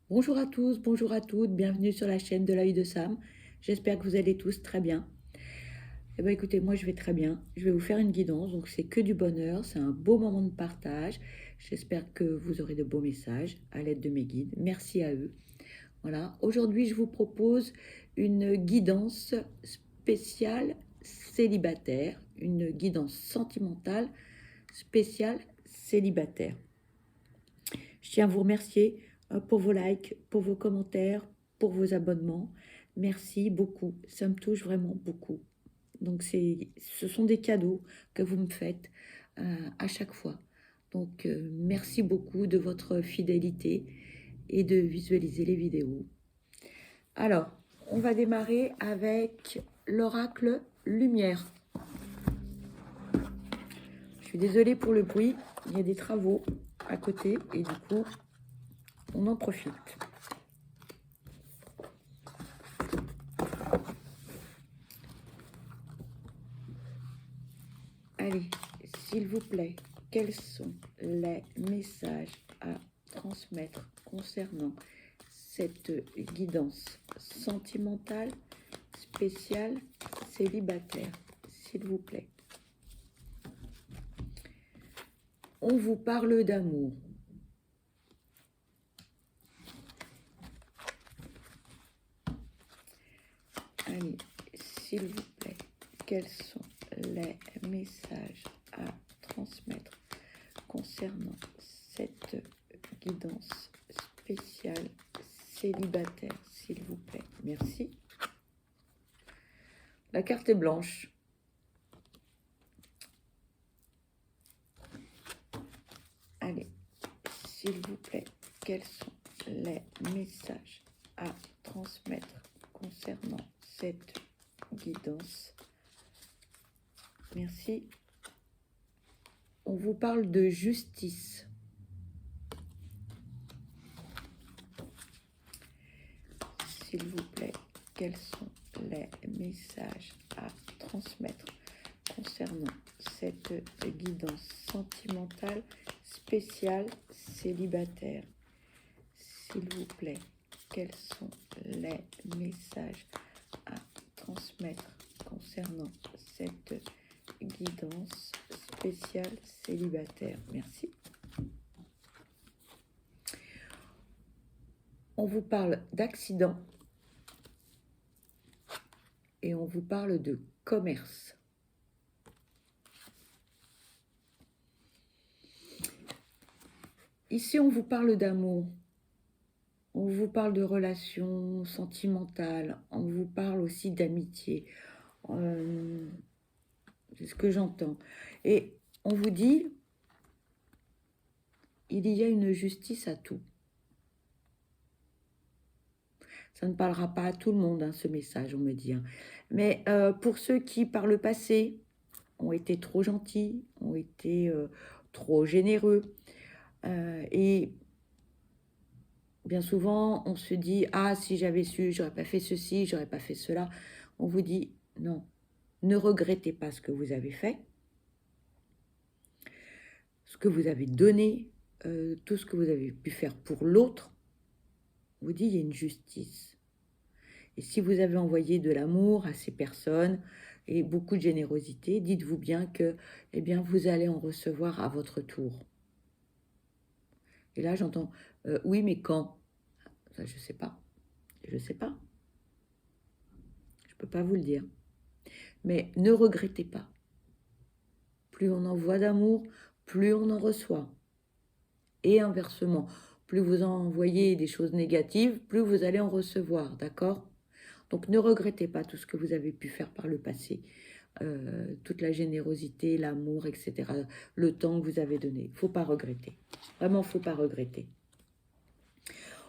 Bonjour à tous, bonjour à toutes, bienvenue sur la chaîne de l'œil de Sam. J'espère que vous allez tous très bien. Eh bien écoutez, moi je vais très bien. Je vais vous faire une guidance, donc c'est que du bonheur, c'est un beau moment de partage. J'espère que vous aurez de beaux messages à l'aide de mes guides. Merci à eux. Voilà, aujourd'hui je vous propose une guidance spéciale célibataire, une guidance sentimentale spéciale célibataire. Je tiens à vous remercier pour vos likes, pour vos commentaires, pour vos abonnements. Merci beaucoup, ça me touche vraiment beaucoup. Donc ce sont des cadeaux que vous me faites à chaque fois. Donc merci beaucoup de votre fidélité et de visualiser les vidéos. Alors, on va démarrer avec l'oracle lumière. Je suis désolée pour le bruit, il y a des travaux à côté et du coup, on en profite. Allez, s'il vous plaît, quels sont les messages à transmettre concernant cette guidance sentimentale spéciale célibataire, s'il vous plaît? On vous parle d'amour. Allez, s'il vous plaît, quels sont les messages à transmettre concernant cette guidance spéciale célibataire, s'il vous plaît? Merci. La carte est blanche. Allez, s'il vous plaît, quels sont les messages à transmettre concernant cette guidance? Merci. On vous parle de justice. S'il vous plaît, quels sont les messages à transmettre concernant cette guidance sentimentale spéciale célibataire? S'il vous plaît, quels sont les messages à transmettre concernant cette guidance spéciale célibataire? Merci. On vous parle d'accident et on vous parle de commerce. Ici, on vous parle d'amour, on vous parle de relations sentimentales, on vous parle aussi d'amitié. C'est ce que j'entends. Et on vous dit, il y a une justice à tout. Ça ne parlera pas à tout le monde, hein, ce message, on me dit. Hein. Mais pour ceux qui, par le passé, ont été trop gentils, ont été trop généreux, et bien souvent, on se dit, ah, si j'avais su, j'aurais pas fait ceci, j'aurais pas fait cela. On vous dit, non, ne regrettez pas ce que vous avez fait, ce que vous avez donné, tout ce que vous avez pu faire pour l'autre. On vous dit, il y a une justice. Et si vous avez envoyé de l'amour à ces personnes et beaucoup de générosité, dites-vous bien que, eh bien, vous allez en recevoir à votre tour. Et là, j'entends, oui, mais quand? Ça, je ne sais pas. Je ne sais pas. Je ne peux pas vous le dire. Mais ne regrettez pas. Plus on envoie d'amour, plus on en reçoit. Et inversement, plus vous envoyez des choses négatives, plus vous allez en recevoir, d'accord? Donc ne regrettez pas tout ce que vous avez pu faire par le passé. Toute la générosité, l'amour, etc. Le temps que vous avez donné. Il ne faut pas regretter. Vraiment, il ne faut pas regretter.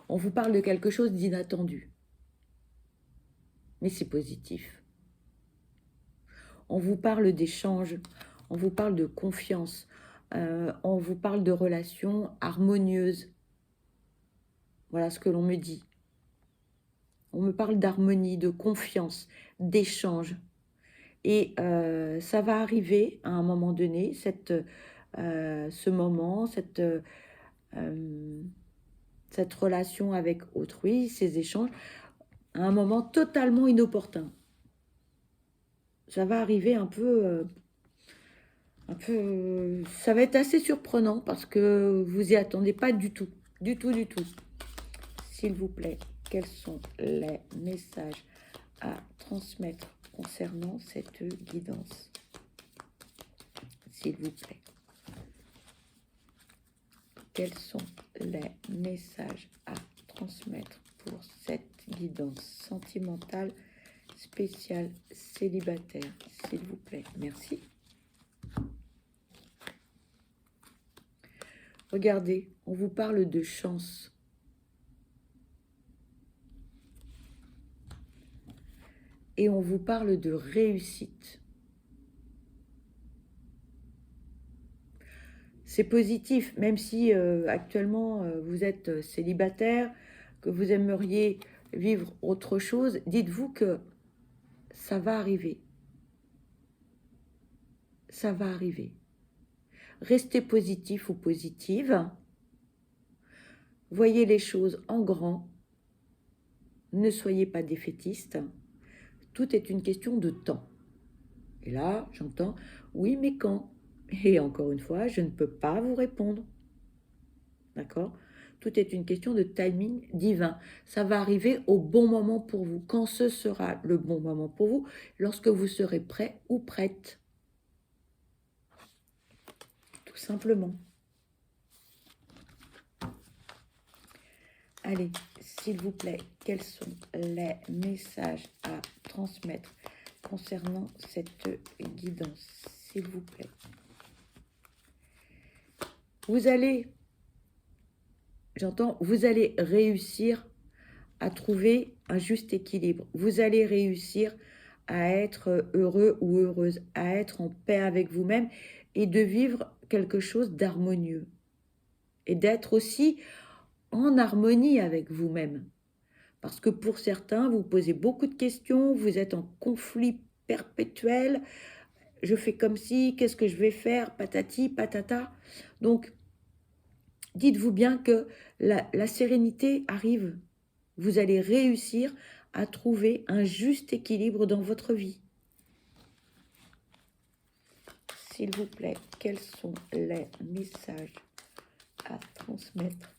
On vous parle de quelque chose d'inattendu. Mais c'est positif. On vous parle d'échanges, on vous parle de confiance, on vous parle de relations harmonieuses. Voilà ce que l'on me dit. On me parle d'harmonie, de confiance, d'échange. Et ça va arriver à un moment donné, ce moment, cette relation avec autrui, ces échanges, à un moment totalement inopportun. Ça va arriver un peu, ça va être assez surprenant parce que vous y attendez pas du tout, du tout, du tout. S'il vous plaît, quels sont les messages à transmettre concernant cette guidance? S'il vous plaît. Quels sont les messages à transmettre pour cette guidance sentimentale spéciale célibataire? S'il vous plaît. Merci. Regardez, on vous parle de chance. Et on vous parle de réussite. C'est positif, même si actuellement vous êtes célibataire, que vous aimeriez vivre autre chose, dites-vous que ça va arriver. Ça va arriver. Restez positif ou positive. Voyez les choses en grand. Ne soyez pas défaitiste. Tout est une question de temps. Et là, j'entends, oui, mais quand? Et encore une fois, je ne peux pas vous répondre. D'accord? Tout est une question de timing divin. Ça va arriver au bon moment pour vous. Quand ce sera le bon moment pour vous, lorsque vous serez prêt ou prête. Tout simplement. Allez, s'il vous plaît, quels sont les messages à transmettre concernant cette guidance? S'il vous plaît. Vous allez, j'entends, vous allez réussir à trouver un juste équilibre. Vous allez réussir à être heureux ou heureuse, à être en paix avec vous-même et de vivre quelque chose d'harmonieux. Et d'être aussi en harmonie avec vous-même. Parce que pour certains, vous posez beaucoup de questions, vous êtes en conflit perpétuel, je fais comme si, qu'est-ce que je vais faire, patati, patata. Donc, dites-vous bien que la sérénité arrive. Vous allez réussir à trouver un juste équilibre dans votre vie. S'il vous plaît, quels sont les messages à transmettre?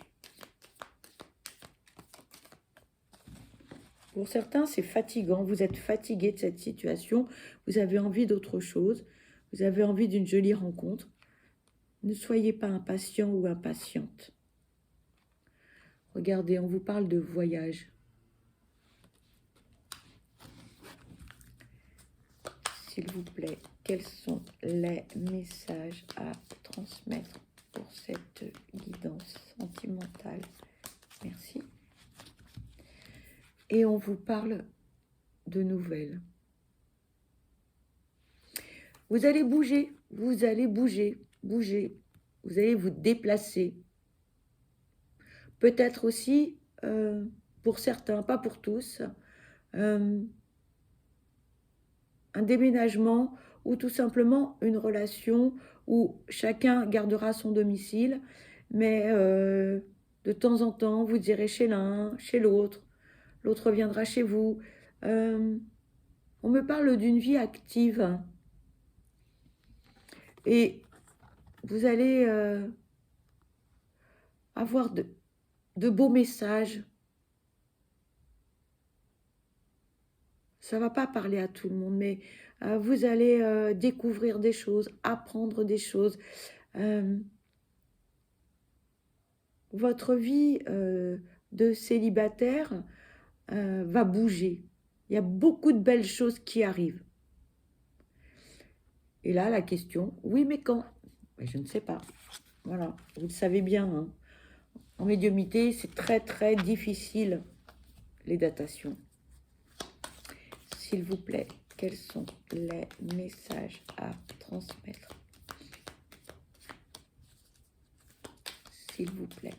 Pour certains, c'est fatigant. Vous êtes fatigué de cette situation. Vous avez envie d'autre chose. Vous avez envie d'une jolie rencontre. Ne soyez pas impatient ou impatiente. Regardez, on vous parle de voyage. S'il vous plaît, quels sont les messages à transmettre pour cette guidance sentimentale? Merci. Et on vous parle de nouvelles. Vous allez bouger, vous allez bouger, vous allez vous déplacer. Peut-être aussi, pour certains, pas pour tous, un déménagement ou tout simplement une relation où chacun gardera son domicile, mais de temps en temps, vous irez chez l'un, chez l'autre, l'autre viendra chez vous. On me parle d'une vie active. Et vous allez avoir de beaux messages. Ça ne va pas parler à tout le monde, mais vous allez découvrir des choses, apprendre des choses. Votre vie de célibataire va bouger. Il y a beaucoup de belles choses qui arrivent. Et là, la question, oui, mais quand? Je ne sais pas. Voilà, vous le savez bien. Hein. En médiumnité, c'est très, très difficile, les datations. S'il vous plaît, quels sont les messages à transmettre? S'il vous plaît,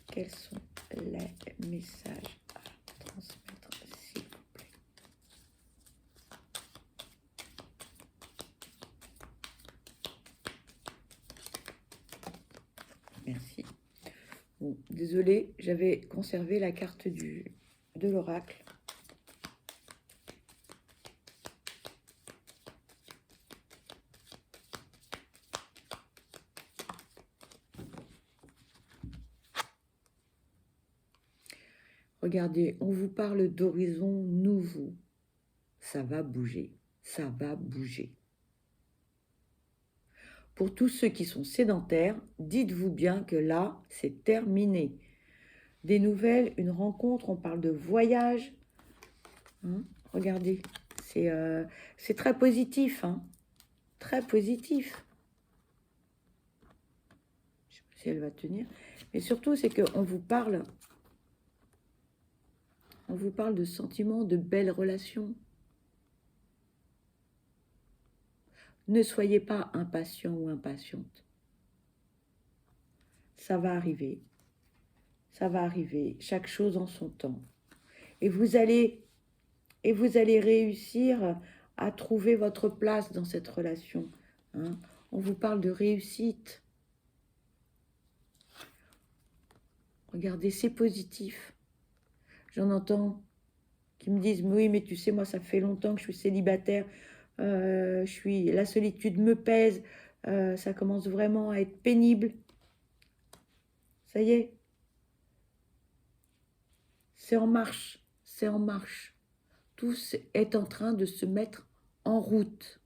quels sont les messages à transmettre? S'il vous plaît. Merci. Bon, désolé. Désolée, j'avais conservé la carte de l'oracle. Regardez, on vous parle d'horizons nouveaux. Ça va bouger, ça va bouger. Pour tous ceux qui sont sédentaires, dites-vous bien que là, c'est terminé. Des nouvelles, une rencontre, on parle de voyage. Hein, regardez, c'est très positif, hein, très positif. Je ne sais pas si elle va tenir. Mais surtout, c'est qu'on vous parle... On vous parle de sentiments, de belles relations. Ne soyez pas impatient ou impatiente. Ça va arriver. Ça va arriver. Chaque chose en son temps. Et vous allez réussir à trouver votre place dans cette relation. Hein. On vous parle de réussite. Regardez, c'est positif. J'en entends qui me disent, oui, mais tu sais, moi, ça fait longtemps que je suis célibataire, la solitude me pèse, ça commence vraiment à être pénible. Ça y est, c'est en marche, c'est en marche. Tout est en train de se mettre en route.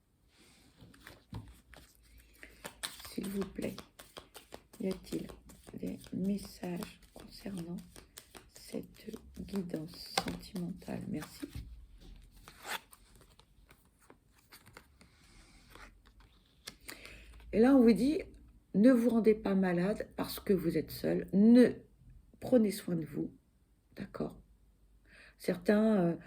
S'il vous plaît, y a-t-il des messages concernant cette guidance sentimentale? Merci. Et là, on vous dit, ne vous rendez pas malade parce que vous êtes seul. Prenez soin de vous, d'accord? Certains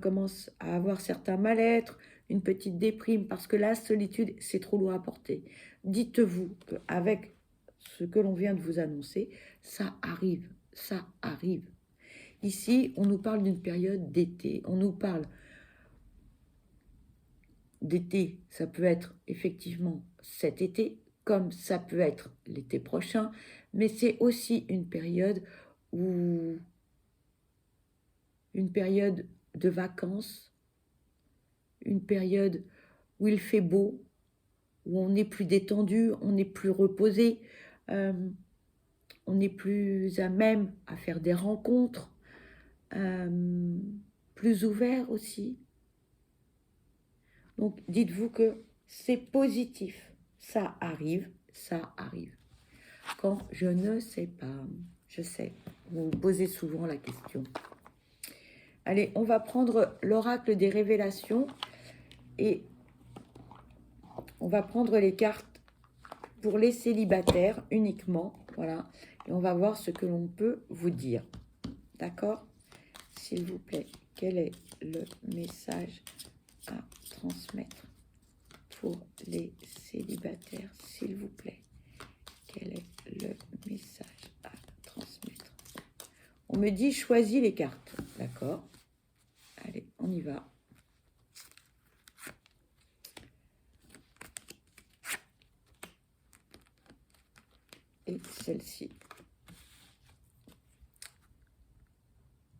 commencent à avoir certains mal-être, une petite déprime, parce que la solitude, c'est trop lourd à porter. Dites-vous qu'avec ce que l'on vient de vous annoncer, ça arrive, ça arrive. Ici, on nous parle d'une période d'été, on nous parle d'été, ça peut être effectivement cet été, comme ça peut être l'été prochain, mais c'est aussi une période de vacances, une période où il fait beau, où on est plus détendu, on est plus reposé, on est plus à même à faire des rencontres, plus ouvert aussi. Donc, dites-vous que c'est positif. Ça arrive, ça arrive. Quand je ne sais pas, je sais, vous vous posez souvent la question. Allez, on va prendre l'oracle des révélations et on va prendre les cartes pour les célibataires uniquement. Voilà, et on va voir ce que l'on peut vous dire. D'accord? S'il vous plaît, quel est le message à transmettre pour les célibataires, s'il vous plaît? Quel est le message à transmettre? On me dit choisis les cartes, d'accord? Allez, on y va. Et celle-ci.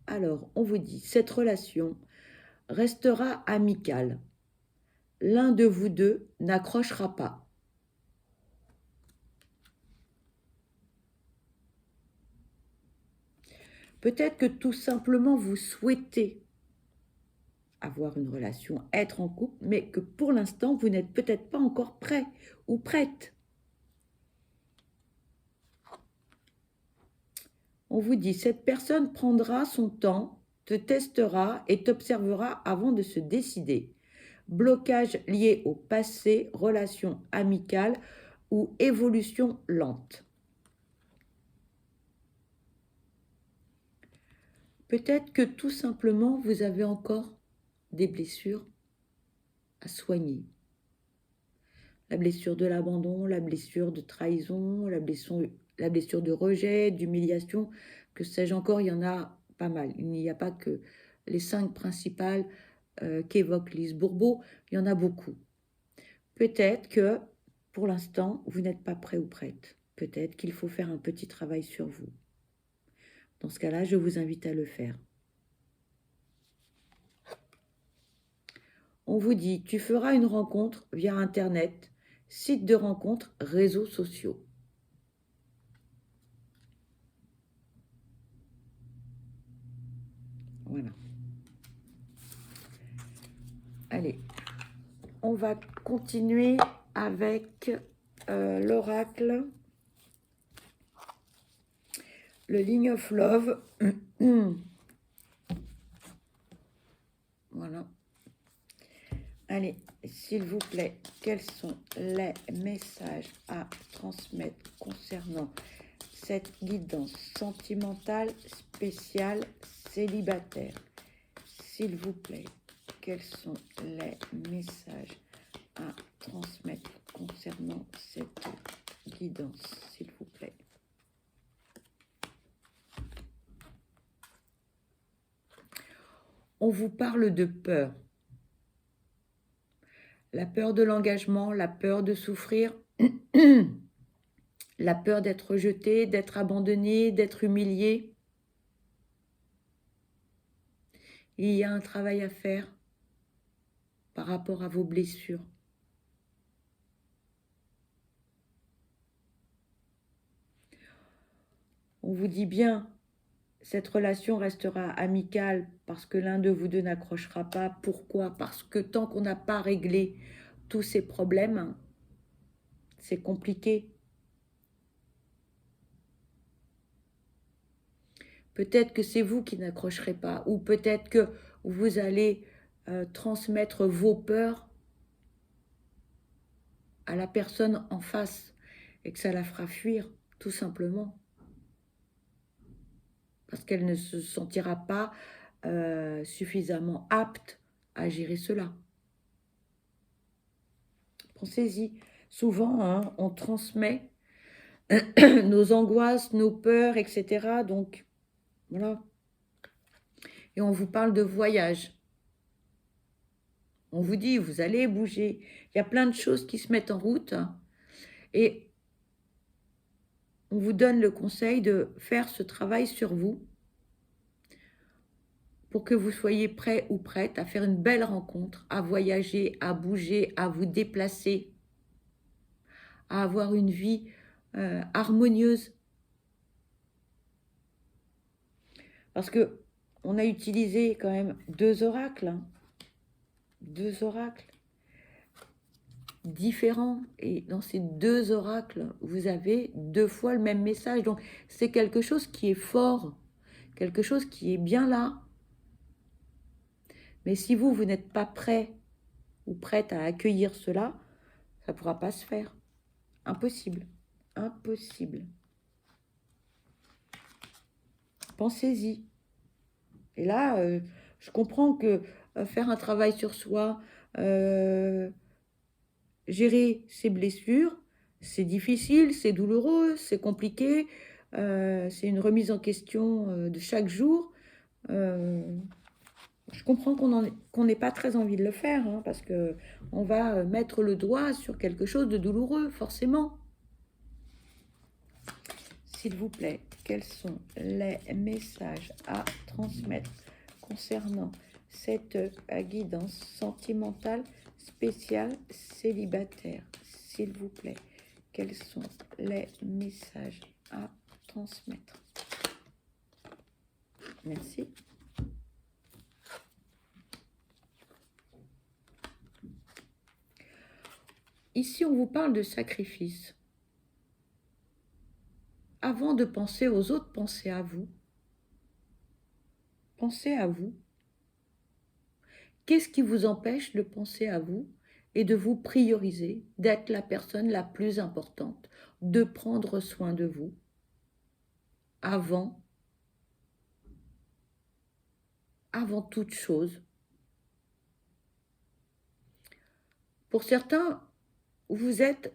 Alors, on vous dit, cette relation restera amicale. L'un de vous deux n'accrochera pas. Peut-être que tout simplement vous souhaitez avoir une relation, être en couple, mais que pour l'instant, vous n'êtes peut-être pas encore prêt ou prête. On vous dit, cette personne prendra son temps, te testera et t'observera avant de se décider. Blocage lié au passé, relation amicale ou évolution lente. Peut-être que tout simplement, vous avez encore des blessures à soigner. La blessure de l'abandon, la blessure de trahison, la blessure de rejet, d'humiliation, que sais-je encore, il y en a pas mal. Il n'y a pas que les 5 principales qu'évoque Lise Bourbeau, il y en a beaucoup. Peut-être que, pour l'instant, vous n'êtes pas prêt ou prête. Peut-être qu'il faut faire un petit travail sur vous. Dans ce cas-là, je vous invite à le faire. On vous dit, tu feras une rencontre via Internet, site de rencontre, réseaux sociaux. Voilà. Allez, on va continuer avec l'oracle, le Line of Love. Voilà. Allez, s'il vous plaît, quels sont les messages à transmettre concernant cette guidance sentimentale spéciale célibataire? S'il vous plaît, quels sont les messages à transmettre concernant cette guidance, s'il vous plaît? On vous parle de peur. La peur de l'engagement, la peur de souffrir, la peur d'être rejeté, d'être abandonné, d'être humilié. Il y a un travail à faire par rapport à vos blessures. On vous dit bien, cette relation restera amicale parce que l'un de vous deux n'accrochera pas. Pourquoi? Parce que tant qu'on n'a pas réglé tous ces problèmes, c'est compliqué. Peut-être que c'est vous qui n'accrocherez pas, ou peut-être que vous allez transmettre vos peurs à la personne en face et que ça la fera fuir, tout simplement. Parce qu'elle ne se sentira pas suffisamment apte à gérer cela. Pensez-y. Souvent, hein, on transmet nos angoisses, nos peurs, etc. Donc, voilà. Et on vous parle de voyage. On vous dit, vous allez bouger. Il y a plein de choses qui se mettent en route. Et on vous donne le conseil de faire ce travail sur vous pour que vous soyez prêt ou prête à faire une belle rencontre, à voyager, à bouger, à vous déplacer, à avoir une vie harmonieuse. Parce que on a utilisé quand même 2 oracles, hein, 2 oracles différents. Et dans ces 2 oracles, vous avez 2 fois le même message. Donc, c'est quelque chose qui est fort, quelque chose qui est bien là. Mais si vous n'êtes pas prêt ou prête à accueillir cela, ça ne pourra pas se faire. Impossible. Impossible. Pensez-y. Et là, je comprends que faire un travail sur soi, gérer ses blessures, c'est difficile, c'est douloureux, c'est compliqué, c'est une remise en question de chaque jour. Je comprends qu'on n'ait pas très envie de le faire, hein, parce qu'on va mettre le doigt sur quelque chose de douloureux, forcément. S'il vous plaît, quels sont les messages à transmettre concernant cette guidance sentimentale spéciale célibataire? S'il vous plaît, quels sont les messages à transmettre? Merci. Ici, on vous parle de sacrifice. Avant de penser aux autres, pensez à vous. Pensez à vous. Qu'est-ce qui vous empêche de penser à vous et de vous prioriser, d'être la personne la plus importante, de prendre soin de vous avant toute chose? Pour certains, vous êtes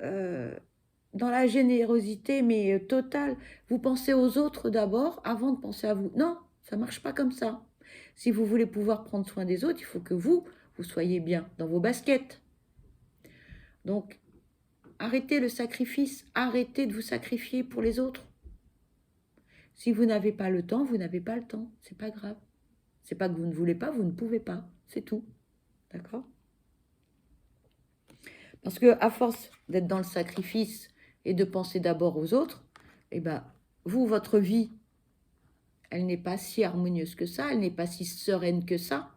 dans la générosité, mais totale. Vous pensez aux autres d'abord avant de penser à vous. Non, ça ne marche pas comme ça. Si vous voulez pouvoir prendre soin des autres, il faut que vous soyez bien dans vos baskets. Donc, arrêtez le sacrifice, arrêtez de vous sacrifier pour les autres. Si vous n'avez pas le temps, vous n'avez pas le temps. C'est pas grave. C'est pas que vous ne voulez pas, vous ne pouvez pas. C'est tout. D'accord? Parce que à force d'être dans le sacrifice et de penser d'abord aux autres, eh ben, vous, votre vie, elle n'est pas si harmonieuse que ça, elle n'est pas si sereine que ça.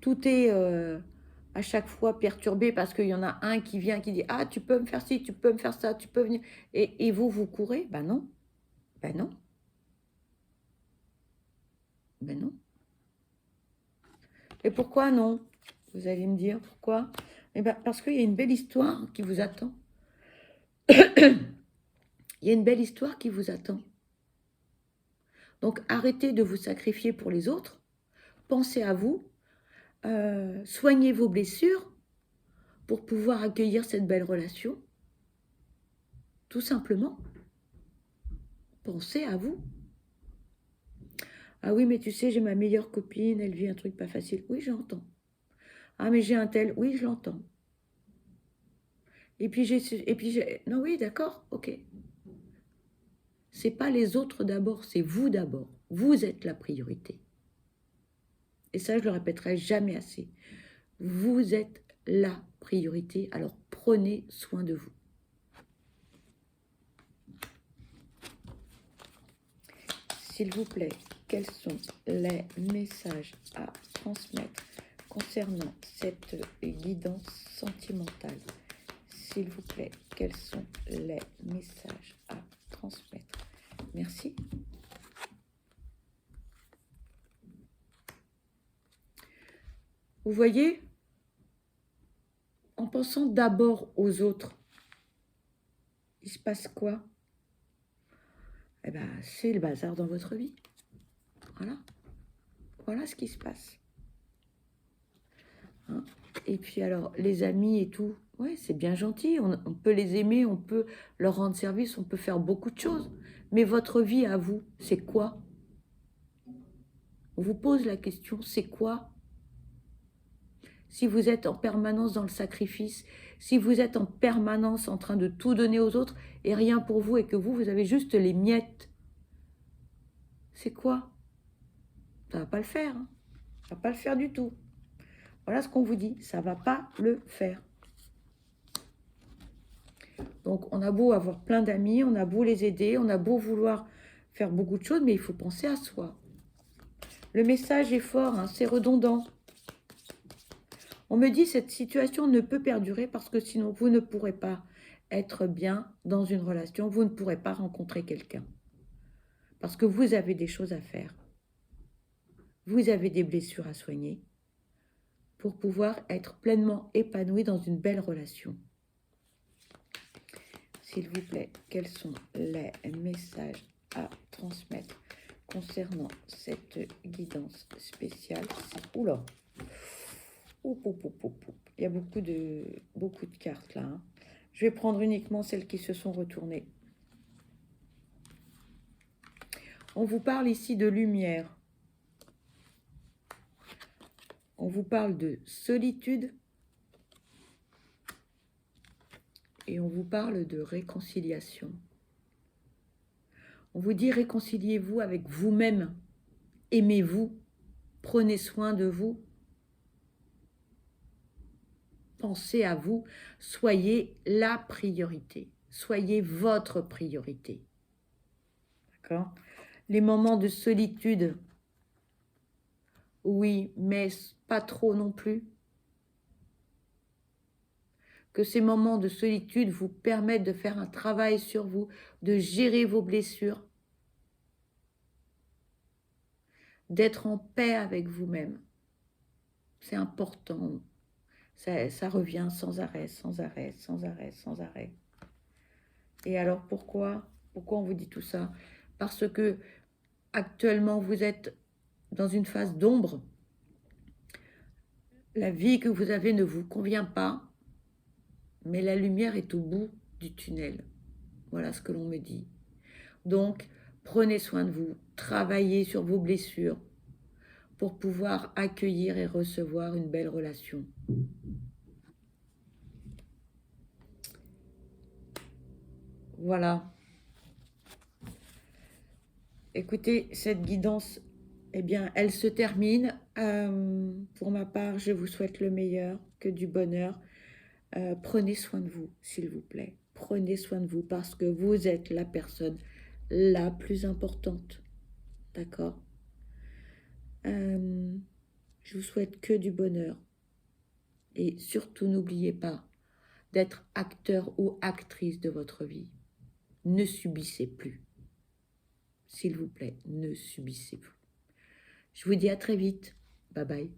Tout est à chaque fois perturbé parce qu'il y en a un qui vient, qui dit « Ah, tu peux me faire ci, tu peux me faire ça, tu peux venir. » Et vous, vous courez? Ben non. Ben non. Ben non. Et pourquoi non? Vous allez me dire pourquoi? Eh ben, parce qu'il y a une belle histoire qui vous attend. Il y a une belle histoire qui vous attend. Donc, arrêtez de vous sacrifier pour les autres. Pensez à vous. Soignez vos blessures pour pouvoir accueillir cette belle relation. Tout simplement. Pensez à vous. Ah oui, mais tu sais, j'ai ma meilleure copine, elle vit un truc pas facile. Oui, j'entends. Ah, mais j'ai un tel. Oui, je l'entends. Et puis j'ai... Non, oui, d'accord, ok. C'est pas les autres d'abord, c'est vous d'abord. Vous êtes la priorité. Et ça, je le répéterai jamais assez. Vous êtes la priorité, alors prenez soin de vous. S'il vous plaît, quels sont les messages à transmettre concernant cette guidance sentimentale? S'il vous plaît, quels sont les messages à transmettre? Merci. Vous voyez, en pensant d'abord aux autres, il se passe quoi? Eh bien, c'est le bazar dans votre vie. Voilà. Voilà ce qui se passe. Hein? Et puis alors, les amis et tout, ouais, c'est bien gentil. On peut les aimer, on peut leur rendre service, on peut faire beaucoup de choses. Mais votre vie à vous, c'est quoi? On vous pose la question, c'est quoi? Si vous êtes en permanence dans le sacrifice, si vous êtes en permanence en train de tout donner aux autres et rien pour vous et que vous avez juste les miettes, c'est quoi? Ça ne va pas le faire. Hein. Ça ne va pas le faire du tout. Voilà ce qu'on vous dit, ça ne va pas le faire. Donc, on a beau avoir plein d'amis, on a beau les aider, on a beau vouloir faire beaucoup de choses, mais il faut penser à soi. Le message est fort, hein, c'est redondant. On me dit cette situation ne peut perdurer parce que sinon vous ne pourrez pas être bien dans une relation, vous ne pourrez pas rencontrer quelqu'un. Parce que vous avez des choses à faire. Vous avez des blessures à soigner pour pouvoir être pleinement épanoui dans une belle relation. S'il vous plaît, quels sont les messages à transmettre concernant cette guidance spéciale? Oula! Il y a beaucoup de cartes là. Hein. Je vais prendre uniquement celles qui se sont retournées. On vous parle ici de lumière. On vous parle de solitude. Et on vous parle de réconciliation. On vous dit réconciliez-vous avec vous-même. Aimez-vous. Prenez soin de vous. Pensez à vous. Soyez la priorité. Soyez votre priorité. D'accord ? Les moments de solitude, oui, mais pas trop non plus. Que ces moments de solitude vous permettent de faire un travail sur vous, de gérer vos blessures, d'être en paix avec vous-même. C'est important. Ça revient sans arrêt, sans arrêt, sans arrêt, sans arrêt. Et alors pourquoi on vous dit tout ça? Parce que actuellement vous êtes dans une phase d'ombre. La vie que vous avez ne vous convient pas, mais la lumière est au bout du tunnel. Voilà ce que l'on me dit. Donc, prenez soin de vous, travaillez sur vos blessures pour pouvoir accueillir et recevoir une belle relation. Voilà. Écoutez, cette guidance, eh bien, elle se termine. Pour ma part, je vous souhaite le meilleur, que du bonheur. Prenez soin de vous, s'il vous plaît. Prenez soin de vous parce que vous êtes la personne la plus importante. D'accord? Je vous souhaite que du bonheur. Et surtout, n'oubliez pas d'être acteur ou actrice de votre vie. Ne subissez plus. S'il vous plaît, ne subissez plus. Je vous dis à très vite. Bye bye.